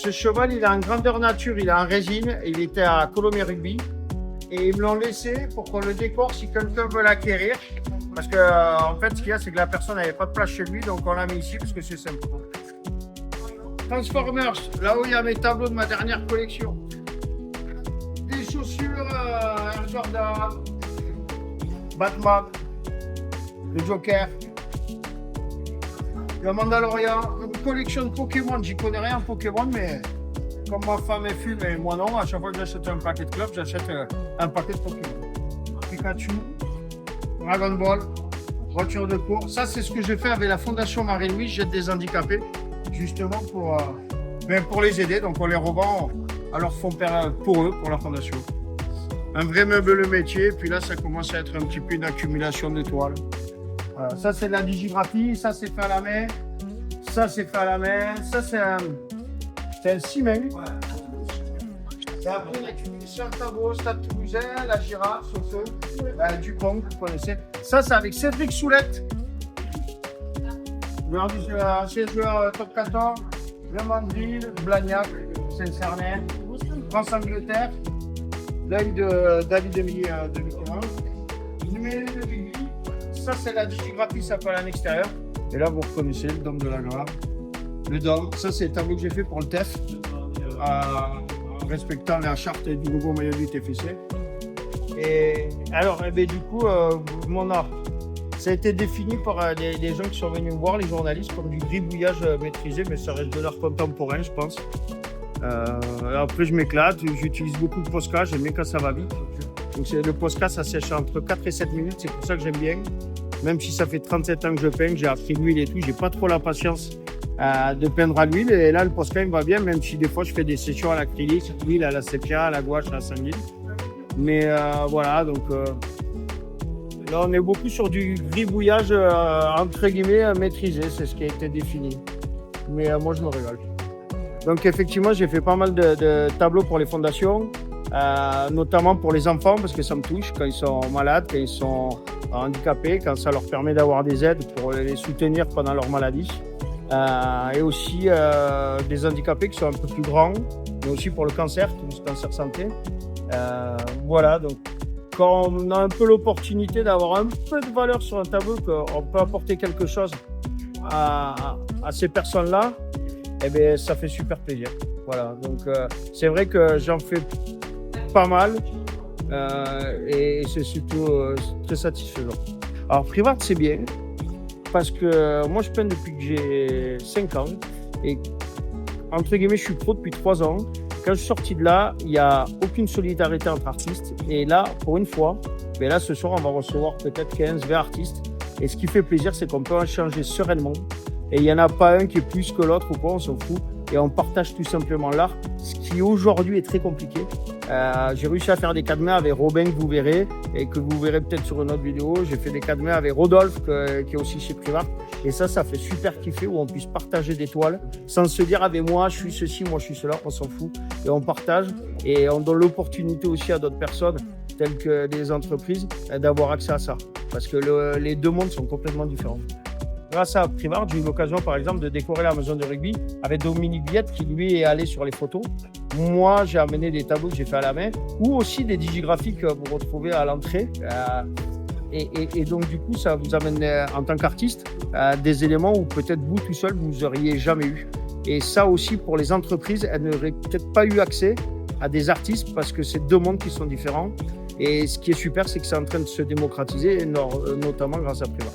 ce cheval, il est en grandeur nature, il est en résine, il était à Colomiers Rugby. Et ils me l'ont laissé pour qu'on le décore si quelqu'un veut l'acquérir. Parce que, en fait, ce qu'il y a, c'est que la personne n'avait pas de place chez lui, donc on l'a mis ici parce que c'est simple. Transformers, là où il y a mes tableaux de ma dernière collection. Des chaussures Air Jordan, Batman, le Joker, le Mandalorian, une collection de Pokémon. J'y connais rien en Pokémon, mais comme ma femme est fume et moi non, à chaque fois que j'achète un paquet de clubs, j'achète un paquet de Pokémon. Pikachu, Dragon Ball, voiture de course. Ça, c'est ce que j'ai fait avec la Fondation Marie-Louise, j'aide des handicapés, justement pour les aider. Donc on les revend à leur fonds pour eux, pour la fondation. Un vrai meuble le métier, puis là ça commence à être un petit peu une accumulation de toiles. Voilà. Ça c'est de la digigraphie, ça c'est fait à la main, ça c'est fait à la main, ça c'est un ciment. Et après on a utilisé sur le tableau, Stade Toulousain, la girafe, Dupont, vous connaissez. Ça c'est avec Cédric Soulette, ancien joueur top 14, Le Mandril, Blagnac, Saint-Cernin, France-Angleterre. L'œil de David Demi 2015. Numéro de Billy. Ça, c'est la digigraphie, ça s'appelle à l'extérieur. Et là, vous reconnaissez le dôme de la grave. Le dôme, ça, c'est le tableau que j'ai fait pour le TEF, en respectant la charte du nouveau maillot du TFC. Et alors, du coup, mon art, ça a été défini par des gens qui sont venus me voir, les journalistes, comme du gribouillage maîtrisé, mais ça reste de l'art contemporain, je pense. Après, je m'éclate, j'utilise beaucoup de Posca, j'aime bien quand ça va vite. Donc, le Posca, ça sèche entre 4 et 7 minutes, c'est pour ça que j'aime bien. Même si ça fait 37 ans que je peins, que j'ai appris l'huile et tout, j'ai pas trop la patience de peindre à l'huile. Et là, le Posca, il me va bien, même si des fois, je fais des sessions à l'acrylique, l'huile à la sépia, à la gouache, à la sanguine. Mais voilà, donc là, on est beaucoup sur du gribouillage, entre guillemets, maîtrisé, c'est ce qui a été défini. Mais moi, je me régale. Donc effectivement, j'ai fait pas mal de tableaux pour les fondations, notamment pour les enfants, parce que ça me touche quand ils sont malades, quand ils sont handicapés, quand ça leur permet d'avoir des aides pour les soutenir pendant leur maladie. Et aussi des handicapés qui sont un peu plus grands, mais aussi pour le cancer, tout le cancer santé. Voilà, donc quand on a un peu l'opportunité d'avoir un peu de valeur sur un tableau, qu'on peut apporter quelque chose à ces personnes-là, eh bien, ça fait super plaisir. Voilà, donc c'est vrai que j'en fais pas mal et c'est surtout très satisfaisant. Alors, Privart, c'est bien parce que moi, je peins depuis que j'ai 5 ans et entre guillemets, je suis pro depuis 3 ans. Quand je suis sorti de là, il n'y a aucune solidarité entre artistes. Et là, pour une fois, ben là, ce soir, on va recevoir peut-être 15, 20 artistes. Et ce qui fait plaisir, c'est qu'on peut échanger sereinement. Et il n'y en a pas un qui est plus que l'autre ou quoi, on s'en fout. Et on partage tout simplement l'art, ce qui aujourd'hui est très compliqué. J'ai réussi à faire des cadmets avec Robin que vous verrez et que vous verrez peut-être sur une autre vidéo. J'ai fait des cadmets avec Rodolphe qui est aussi chez Privart. Et ça fait super kiffer où on puisse partager des toiles sans se dire avec moi je suis ceci, moi je suis cela, on s'en fout. Et on partage et on donne l'opportunité aussi à d'autres personnes telles que des entreprises d'avoir accès à ça. Parce que les deux mondes sont complètement différents. Grâce à Privart, j'ai eu l'occasion, par exemple, de décorer la maison de rugby avec Dominique Viette qui, lui, est allé sur les photos. Moi, j'ai amené des tableaux que j'ai fait à la main ou aussi des digigraphies que vous retrouvez à l'entrée. Et donc, du coup, ça vous amène, en tant qu'artiste, des éléments où peut-être vous, tout seul, vous n'auriez jamais eu. Et ça aussi, pour les entreprises, elles n'auraient peut-être pas eu accès à des artistes parce que c'est deux mondes qui sont différents. Et ce qui est super, c'est que c'est en train de se démocratiser, notamment grâce à Privart.